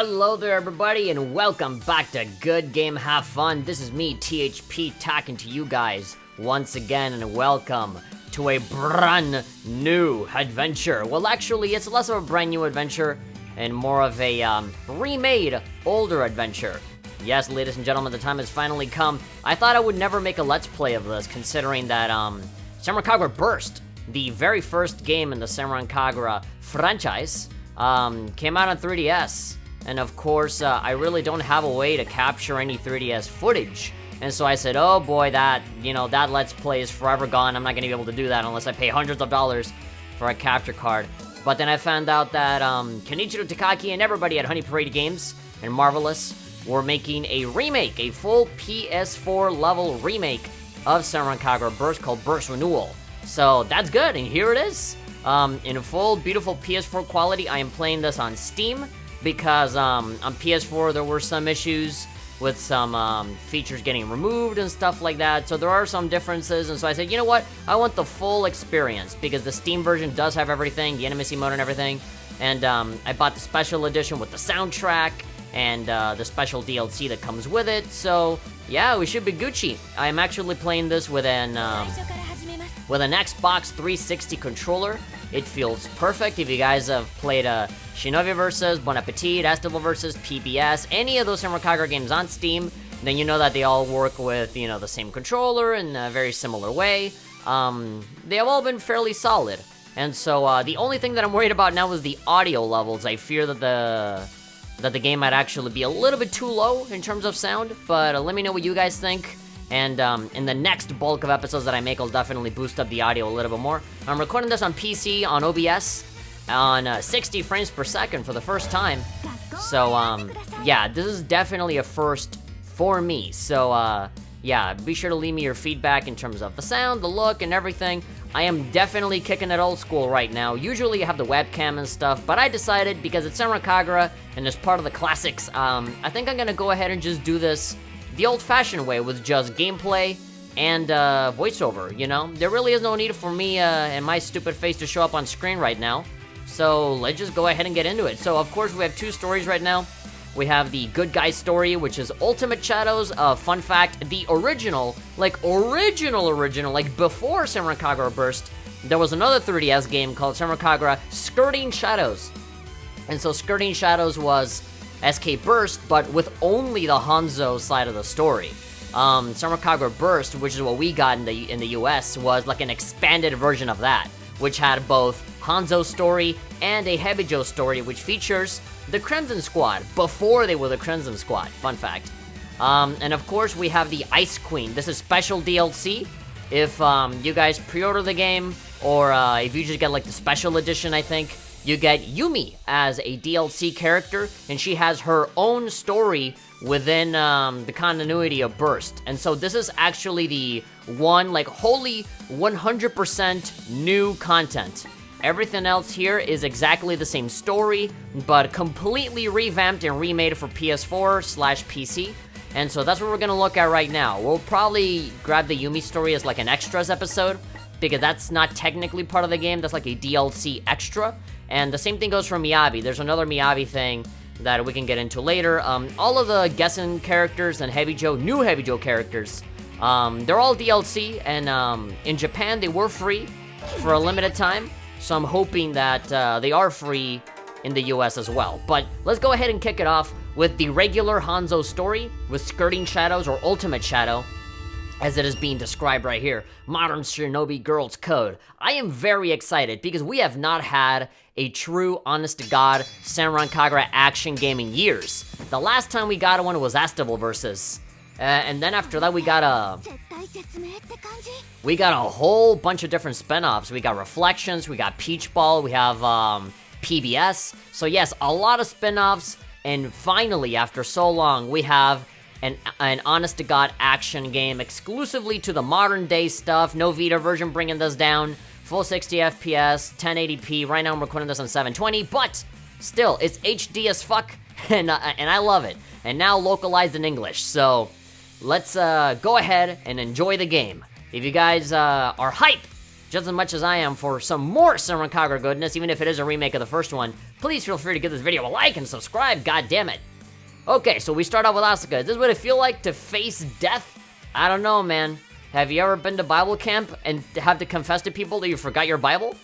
Hello there everybody and welcome back to Good Game Have Fun. This is me, THP, talking to you guys once again, and welcome to a brand new adventure. Well, actually, it's less of a brand new adventure and more of a remade older adventure. Yes, ladies and gentlemen, the time has finally come. I thought I would never make a Let's Play of this, considering that Senran Kagura Burst, the very first game in the Senran Kagura franchise, came out on 3DS. And of course, I really don't have a way to capture any 3DS footage. And so I said, oh boy, that Let's Play is forever gone. I'm not gonna be able to do that unless I pay hundreds of dollars for a capture card. But then I found out that Kenichiro Takaki and everybody at Honey Parade Games and Marvelous were making a remake, a full PS4 level remake of Senran Kagura Burst called Burst Renewal. So that's good, and here it is. In full, beautiful PS4 quality. I am playing this on Steam because on PS4 there were some issues with some features getting removed and stuff like that. So there are some differences, and so I said, you know what? I want the full experience because the Steam version does have everything, the intimacy mode and everything. And I bought the special edition with the soundtrack and the special DLC that comes with it. So yeah, we should be Gucci. I am actually playing this with an Xbox 360 controller. It feels perfect. If you guys have played Shinobi vs, Bon Appetit, Estival vs, PBS, any of those Senran Kagura games on Steam, then you know that they all work with, the same controller in a very similar way. They have all been fairly solid. And so the only thing that I'm worried about now is the audio levels. I fear that the game might actually be a little bit too low in terms of sound, but let me know what you guys think. And in the next bulk of episodes that I make, I'll definitely boost up the audio a little bit more. I'm recording this on PC, on OBS, on 60 frames per second for the first time. So, yeah, this is definitely a first for me. So, yeah, be sure to leave me your feedback in terms of the sound, the look, and everything. I am definitely kicking it old school right now. Usually I have the webcam and stuff, but I decided, because it's Senran Kagura, and it's part of the classics, I think I'm gonna go ahead and just do this the old-fashioned way with just gameplay and voiceover, There really is no need for me and my stupid face to show up on screen right now. So let's just go ahead and get into it. So of course we have two stories right now. We have the good guy story, which is Ultimate Shadows. Fun fact, the original, like before Senran Kagura Burst, there was another 3DS game called Senran Kagura Skirting Shadows. And so Skirting Shadows was SK Burst, but with only the Hanzo side of the story. Senran Kagura Burst, which is what we got in the US, was like an expanded version of that, which had both Hanzo's story and a Hebijo story, which features the Crimson Squad, before they were the Crimson Squad, fun fact. And of course we have the Ice Queen. This is special DLC. If you guys pre-order the game, or if you just get like the special edition, I think, you get Yumi as a DLC character, and she has her own story within the continuity of Burst. And so this is actually the one, wholly 100% new content. Everything else here is exactly the same story, but completely revamped and remade for PS4/PC. And so that's what we're gonna look at right now. We'll probably grab the Yumi story as like an extras episode, because that's not technically part of the game, that's like a DLC extra. And the same thing goes for Miyabi. There's another Miyabi thing that we can get into later. All of the Gessen characters and new Hebijo characters, they're all DLC, and in Japan they were free for a limited time, so I'm hoping that they are free in the US as well. But let's go ahead and kick it off with the regular Hanzo story with Skirting Shadows, or Ultimate Shadow, as it is being described right here, Modern Shinobi Girls Code. I am very excited because we have not had a true, honest-to-God Senran Kagura action game in years. The last time we got one was Estival vs. And then after that we got a whole bunch of different spin-offs. We got Reflections, we got Peach Ball, we have PBS. So yes, a lot of spin-offs, and finally, after so long, we have an honest-to-God action game exclusively to the modern-day stuff. No Vita version bringing this down. Full 60 FPS, 1080p. Right now I'm recording this on 720, but still, it's HD as fuck, and I love it. And now localized in English, so let's go ahead and enjoy the game. If you guys are hype just as much as I am for some more Senran Kagura goodness, even if it is a remake of the first one, please feel free to give this video a like and subscribe, god damn it. Okay, so we start off with Asuka. Is this what it feel like to face death? I don't know, man. Have you ever been to Bible camp and have to confess to people that you forgot your Bible?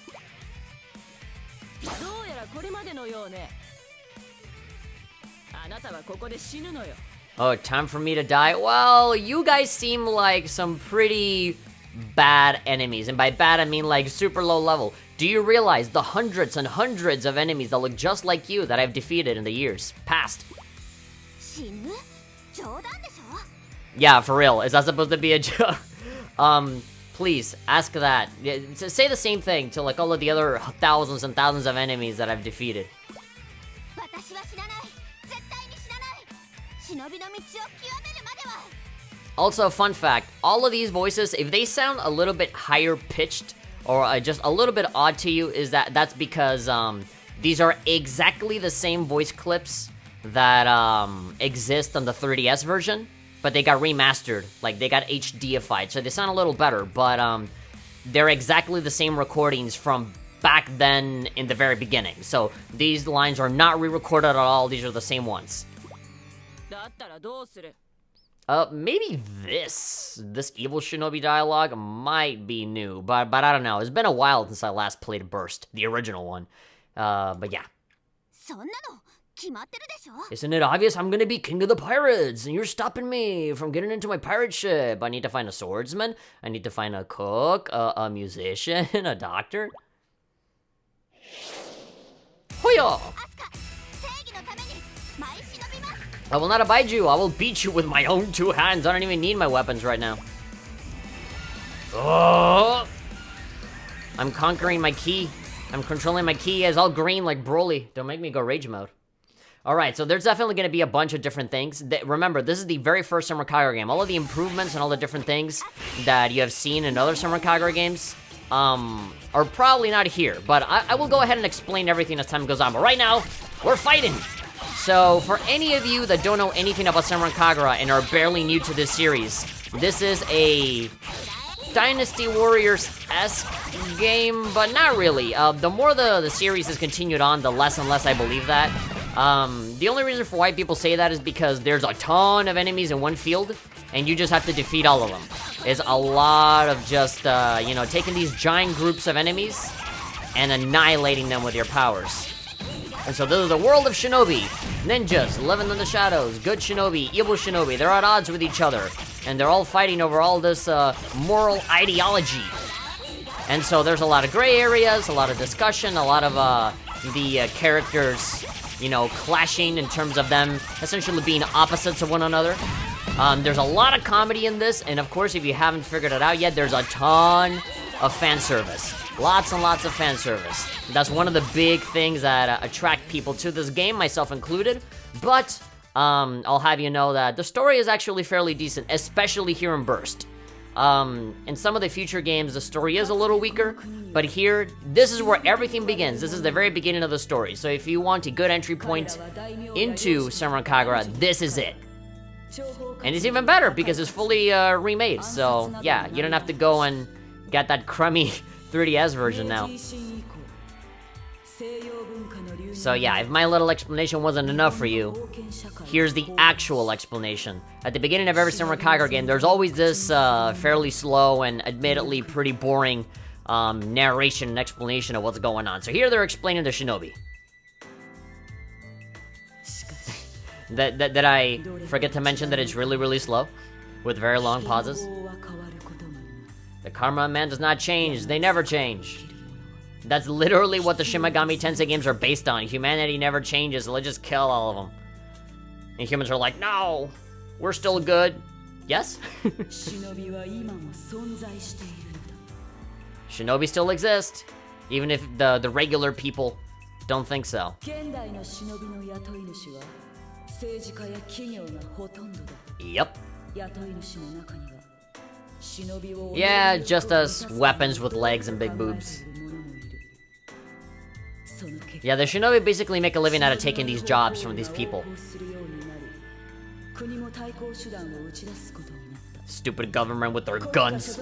Oh, time for me to die? Well, you guys seem like some pretty bad enemies. And by bad, I mean like super low level. Do you realize the hundreds and hundreds of enemies that look just like you that I've defeated in the years past? Yeah, for real. Is that supposed to be a joke? Please, ask that. Say the same thing to like all of the other thousands and thousands of enemies that I've defeated. Also, fun fact, all of these voices, if they sound a little bit higher pitched or just a little bit odd to you, that's because these are exactly the same voice clips that exist on the 3DS version, but they got remastered, like they got HDified, so they sound a little better, but they're exactly the same recordings from back then in the very beginning. So these lines are not re-recorded at all, these are the same ones. Maybe this evil shinobi dialogue might be new, but I don't know. It's been a while since I last played Burst, the original one. But yeah. Isn't it obvious I'm gonna be king of the pirates, and you're stopping me from getting into my pirate ship? I need to find a swordsman, I need to find a cook, a musician, a doctor. Hoya! I will not abide you. I will beat you with my own two hands. I don't even need my weapons right now. Oh! I'm conquering my ki. I'm controlling my ki as all green like Broly. Don't make me go rage mode. Alright, so there's definitely going to be a bunch of different things. Remember, this is the very first Senran Kagura game. All of the improvements and all the different things that you have seen in other Senran Kagura games are probably not here. But I will go ahead and explain everything as time goes on. But right now, we're fighting! So, for any of you that don't know anything about Senran Kagura and are barely new to this series, this is a Dynasty Warriors-esque game, but not really. The more the series has continued on, the less and less I believe that. The only reason for why people say that is because there's a ton of enemies in one field, and you just have to defeat all of them. It's a lot of just, you know, taking these giant groups of enemies and annihilating them with your powers. And so this is the world of shinobi. Ninjas, living in the shadows, good shinobi, evil shinobi. They're at odds with each other. And they're all fighting over all this moral ideology. And so there's a lot of gray areas, a lot of discussion, a lot of the characters, you know, clashing in terms of them essentially being opposites of one another. There's a lot of comedy in this, and of course, if you haven't figured it out yet, there's a ton of fan service. Lots and lots of fan service. That's one of the big things that attract people to this game, myself included. But I'll have you know that the story is actually fairly decent, especially here in Burst. In some of the future games, the story is a little weaker, but here, this is where everything begins. This is the very beginning of the story. So if you want a good entry point into Senran Kagura, this is it. And it's even better because it's fully remade. So yeah, you don't have to go and get that crummy 3DS version now. So yeah, if my little explanation wasn't enough for you, here's the actual explanation. At the beginning of every Senran Kagura game, there's always this fairly slow and admittedly pretty boring narration and explanation of what's going on. So here they're explaining the shinobi. Did I forget to mention that it's really, really slow? With very long pauses? The Karma Man does not change. They never change. That's literally what the Shin Megami Tensei games are based on. Humanity never changes, so let's just kill all of them. And humans are like, no, we're still good. Yes? Shinobi still exist, even if the regular people don't think so. Yep. Yeah, just us weapons with legs and big boobs. Yeah, the shinobi basically make a living out of taking these jobs from these people. Stupid government with their guns.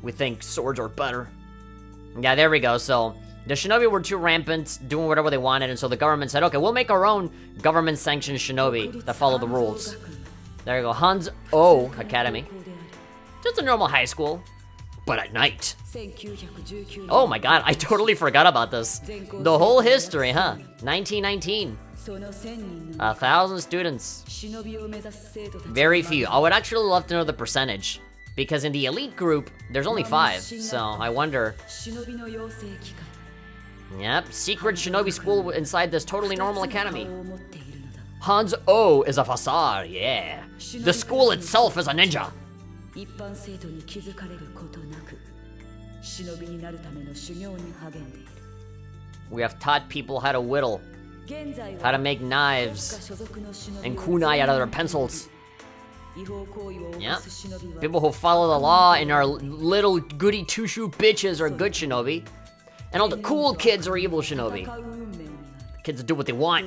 We think swords are better. Yeah, there we go. So the shinobi were too rampant, doing whatever they wanted, and so the government said, okay, we'll make our own government-sanctioned shinobi that follow the rules. There you go, Hanzo Academy. Just a normal high school, but at night. Oh my god, I totally forgot about this. The whole history, huh? 1919. 1,000 students. Very few. I would actually love to know the percentage. Because in the elite group, there's only 5. So I wonder. Yep, secret shinobi school inside this totally normal academy. Hanzo is a facade, yeah. The school itself is a ninja. We have taught people how to whittle, how to make knives, and kunai out of their pencils. Yeah, people who follow the law and are little goody two-shoe bitches are good shinobi. And all the cool kids are evil shinobi. Kids do what they want.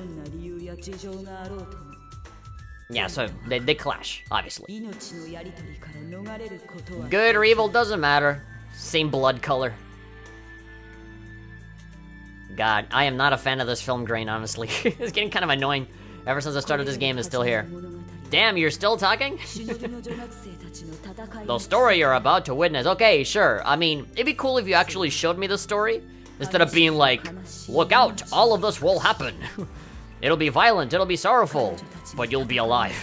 Yeah, so they clash, obviously. Good or evil doesn't matter. Same blood color. God, I am not a fan of this film grain, honestly. It's getting kind of annoying. Ever since I started this game, it's still here. Damn, you're still talking? The story you're about to witness. Okay, sure. I mean, it'd be cool if you actually showed me the story. Instead of being like, look out, all of this will happen. It'll be violent, it'll be sorrowful, but you'll be alive.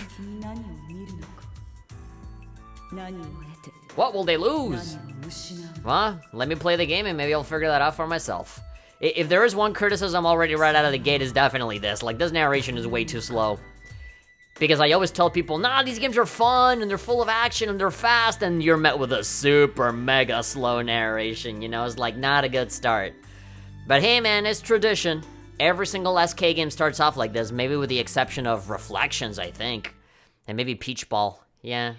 What will they lose? Well, let me play the game and maybe I'll figure that out for myself. If there is one criticism already right out of the gate, is definitely this. Like, this narration is way too slow. Because I always tell people, nah, these games are fun, and they're full of action, and they're fast, and you're met with a super mega slow narration, you know? It's like, not a good start. But hey, man, it's tradition. Every single SK game starts off like this, maybe with the exception of Reflections, I think. And maybe Peach Ball, yeah.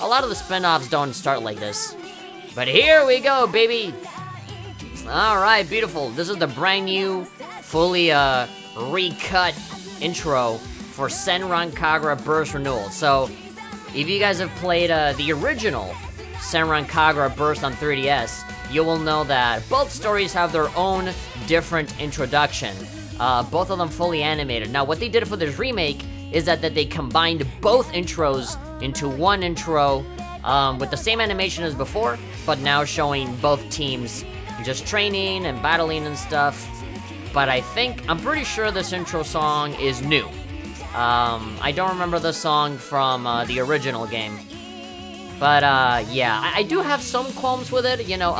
A lot of the spin-offs don't start like this. But here we go, baby! Alright, beautiful. This is the brand new, fully recut intro for Senran Kagura Burst Renewal. So, if you guys have played the original Senran Kagura Burst on 3DS, you will know that both stories have their own different introduction. Both of them fully animated. Now, what they did for this remake is that they combined both intros into one intro with the same animation as before, but now showing both teams just training and battling and stuff. But I'm pretty sure this intro song is new. I don't remember the song from the original game. But, yeah, I do have some qualms with it. You know,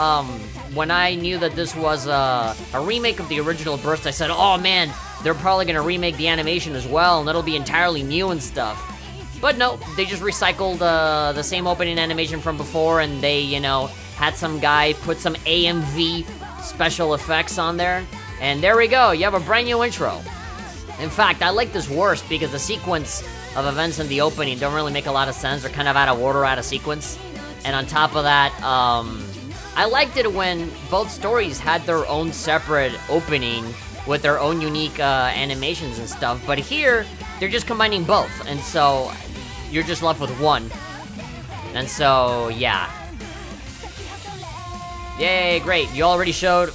when I knew that this was a remake of the original Burst, I said, oh man, they're probably gonna remake the animation as well, and it'll be entirely new and stuff. But no, they just recycled the same opening animation from before, and they, you know, had some guy put some AMV special effects on there. And there we go, you have a brand new intro. In fact, I like this worse because the sequence of events in the opening don't really make a lot of sense. They're kind of out of order, out of sequence. And on top of that, I liked it when both stories had their own separate opening with their own unique animations and stuff. But here, they're just combining both. And so, you're just left with one. And so, yeah. Yay, great. You already showed...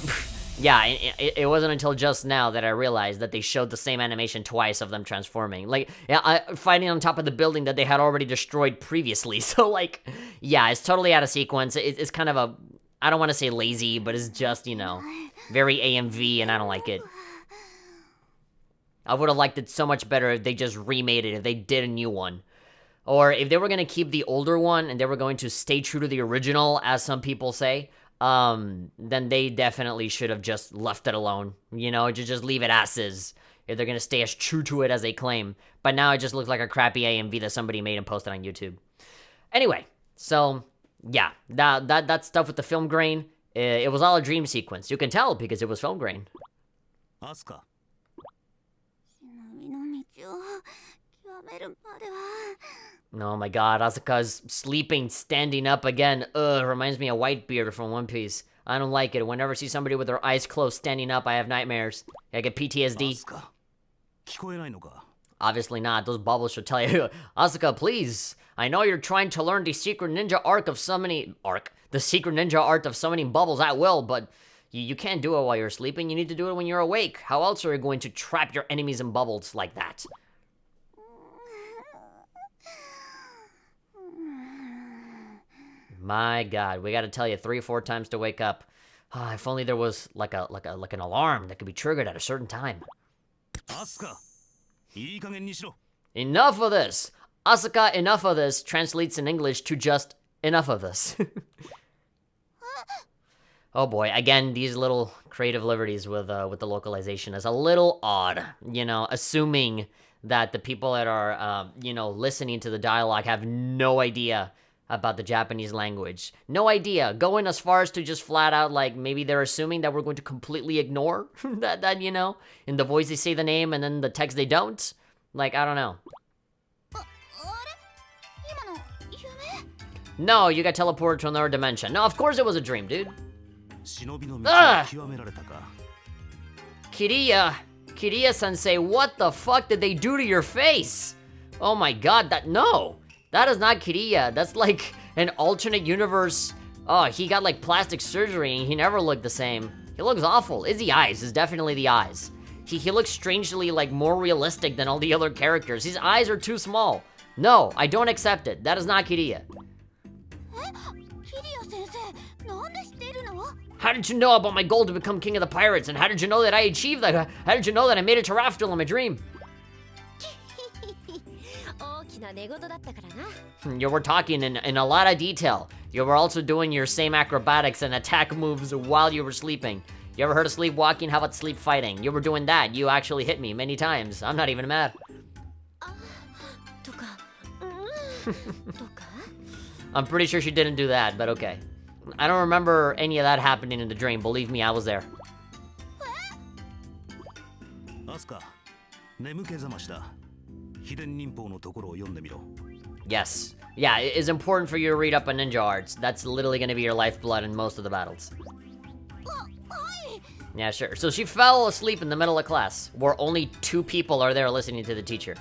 Yeah, it wasn't until just now that I realized that they showed the same animation twice of them transforming. Like, yeah, fighting on top of the building that they had already destroyed previously. So, like, yeah, it's totally out of sequence. It's kind of a, I don't want to say lazy, but it's just, you know, very AMV, and I don't like it. I would have liked it so much better if they just remade it, if they did a new one. Or if they were going to keep the older one, and they were going to stay true to the original, as some people say, then they definitely should have just left it alone. You know, just leave it as is, if they're gonna stay as true to it as they claim. But now it just looks like a crappy AMV that somebody made and posted on YouTube. Anyway, so, yeah, that stuff with the film grain, it was all a dream sequence. You can tell because it was film grain. Asuka. Oh my god, Asuka's sleeping, standing up again. Ugh, reminds me of Whitebeard from One Piece. I don't like it. Whenever I see somebody with their eyes closed standing up, I have nightmares. I get PTSD. Obviously not. Those bubbles should tell you. Asuka, please. I know you're trying to learn the secret ninja art of summoning... The secret ninja art of summoning bubbles at will, but you can't do it while you're sleeping. You need to do it when you're awake. How else are you going to trap your enemies in bubbles like that? My God, we gotta tell you 3 or 4 times to wake up. If only there was like an alarm that could be triggered at a certain time. Asuka, enough of this. Asuka, enough of this translates in English to just enough of this. Oh boy, again, these little creative liberties with the localization is a little odd. You know, assuming that the people that are listening to the dialogue have no idea about the Japanese language. No idea. Going as far as to just flat out, like, maybe they're assuming that we're going to completely ignore that, in the voice they say the name and then the text they don't. Like, I don't know. No, you got teleported to another dimension. No, of course it was a dream, dude. Kiriya-sensei, what the fuck did they do to your face? Oh my God, no. That is not Kiriya. That's like an alternate universe. Oh, he got like plastic surgery and he never looked the same. He looks awful. It's the eyes. It's definitely the eyes. He looks strangely like more realistic than all the other characters. His eyes are too small. No, I don't accept it. That is not Kiriya. How did you know about my goal to become king of the pirates? And how did you know that I achieved that? How did you know that I made it to Raftel in my dream? You were talking in a lot of detail. You were also doing your same acrobatics and attack moves while you were sleeping. You ever heard of sleepwalking? How about sleep fighting? You were doing that. You actually hit me many times. I'm not even mad. I'm pretty sure she didn't do that, but okay. I don't remember any of that happening in the dream. Believe me, I was there. Asuka, yes. Yeah, it is important for you to read up on ninja arts. That's literally going to be your lifeblood in most of the battles. Yeah, sure. So she fell asleep in the middle of class, where only 2 people are there listening to the teacher.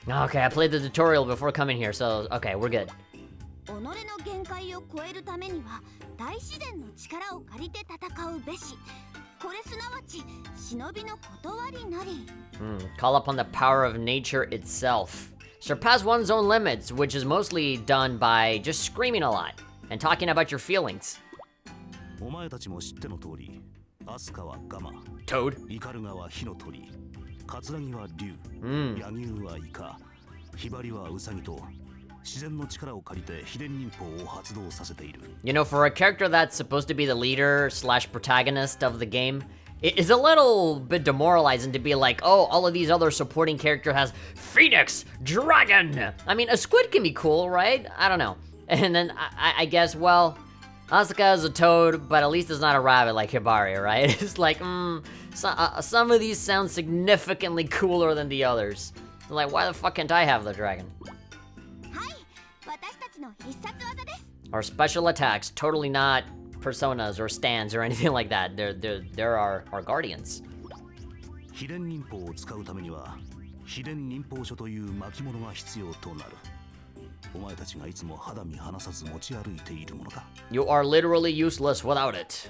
Okay, I played the tutorial before coming here, so okay, we're good. Call upon the power of nature itself. Surpass one's own limits, which is mostly done by just screaming a lot and talking about your feelings. Toad. You know, for a character that's supposed to be the leader / protagonist of the game, it is a little bit demoralizing to be like, oh, all of these other supporting characters has Phoenix, Dragon. I mean, a squid can be cool, right? I don't know. And then I guess, well, Asuka is a toad, but at least it's not a rabbit like Hibari, right? It's like, some of these sound significantly cooler than the others. Like, why the fuck can't I have the dragon? Our special attacks, totally not personas or stands or anything like that. They're our guardians. You are literally useless without it.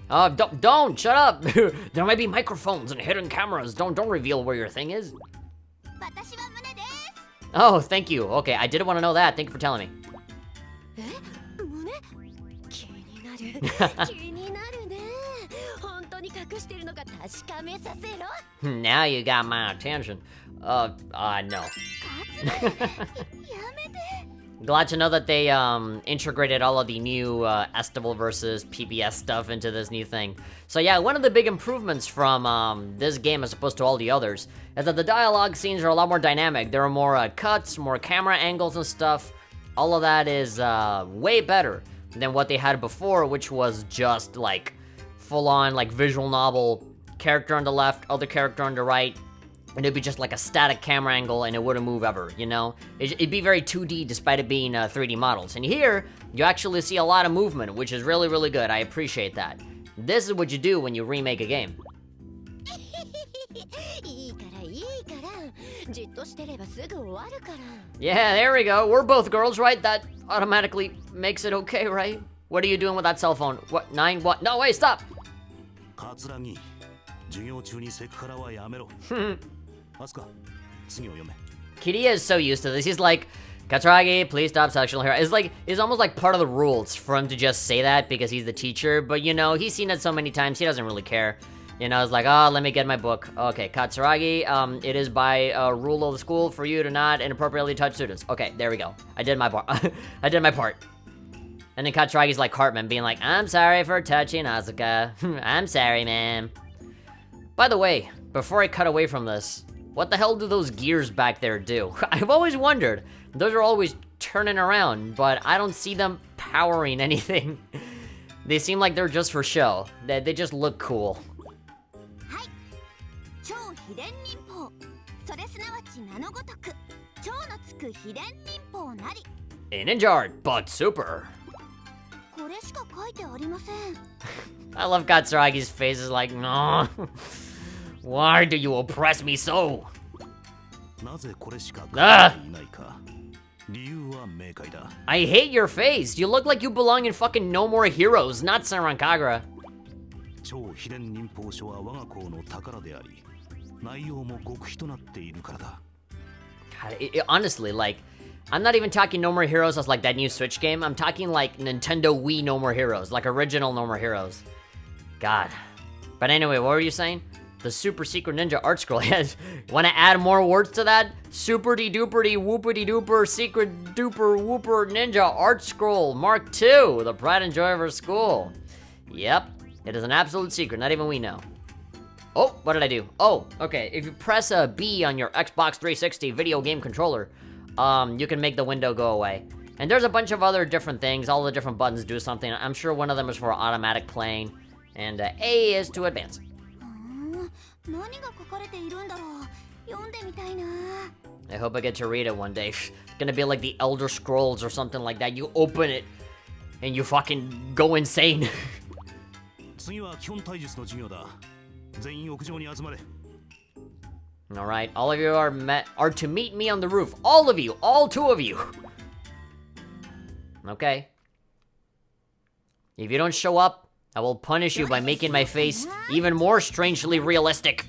Oh, don't! Shut up! There might be microphones and hidden cameras. Don't reveal where your thing is. Oh, thank you. Okay, I didn't want to know that. Thank you for telling me. Now you got my attention. No. Glad to know that they integrated all of the new Estival versus PBS stuff into this new thing. So yeah, one of the big improvements from this game as opposed to all the others is that the dialogue scenes are a lot more dynamic. There are more cuts, more camera angles and stuff. All of that is way better than what they had before, which was just like full-on like visual novel, character on the left, other character on the right, and it'd be just like a static camera angle and it wouldn't move ever, you know? It'd be very 2D despite it being 3D models. And here, you actually see a lot of movement, which is really, really good. I appreciate that. This is what you do when you remake a game. いいからいいからじっとしてればすぐ終わるから Yeah, there we go. We're both girls, right? That automatically makes it okay, right? What are you doing with that cell phone? What, 9, what? No, wait, stop! 桂木授業中にセクハラはやめろアスカ次を読め Kiria is so used to this. He's like, Katsuragi, please stop sexual harassment. It's almost like part of the rules for him to just say that because he's the teacher. But, you know, he's seen it so many times, he doesn't really care. You know, it's like, oh, let me get my book. Okay, Katsuragi, it is by rule of the school for you to not inappropriately touch students. Okay, there we go. I did my part. I did my part. And then Katsuragi's like Cartman, being like, I'm sorry for touching Asuka. I'm sorry, man. By the way, before I cut away from this, what the hell do those gears back there do? I've always wondered. Those are always turning around, but I don't see them powering anything. They seem like they're just for show. They just look cool. 超秘伝忍法それすなわち名のごとく超のつく秘伝忍法なり A ninja art, but super. これしか書いてありません I love Katsuragi's face is like, no. Why do you oppress me so? なぜこれしか書いていないか理由は明快だ I hate your face. You look like you belong in fucking No More Heroes, not Senran Kagura. 超秘伝忍法書は我が校の宝であり内容も極秘となっているからだ God, honestly, like, I'm not even talking No More Heroes as like that new Switch game. I'm talking like Nintendo Wii No More Heroes, like original No More Heroes. God. But anyway, what were you saying? The super secret ninja art scroll. Yes. Want to add more words to that? Super-de duper-de whoopity duper secret duper whooper ninja art scroll Mark II, the pride and joy of our school. Yep, it is an absolute secret. Not even we know. Oh, what did I do? Oh, okay. If you press a B on your Xbox 360 video game controller, you can make the window go away. And there's a bunch of other different things. All the different buttons do something. I'm sure one of them is for automatic playing. And A is to advance. 何が書かれているんだろう読んでみたいな I hope I get to read it one day. It's gonna be like the Elder Scrolls or something like that. You open it and you fucking go insane. 次は基本体術の授業だ全員屋上に集まれ Alright, all of you are to meet me on the roof. All of you, all 2 of you. Okay. If you don't show up, I will punish you by making my face even more strangely realistic.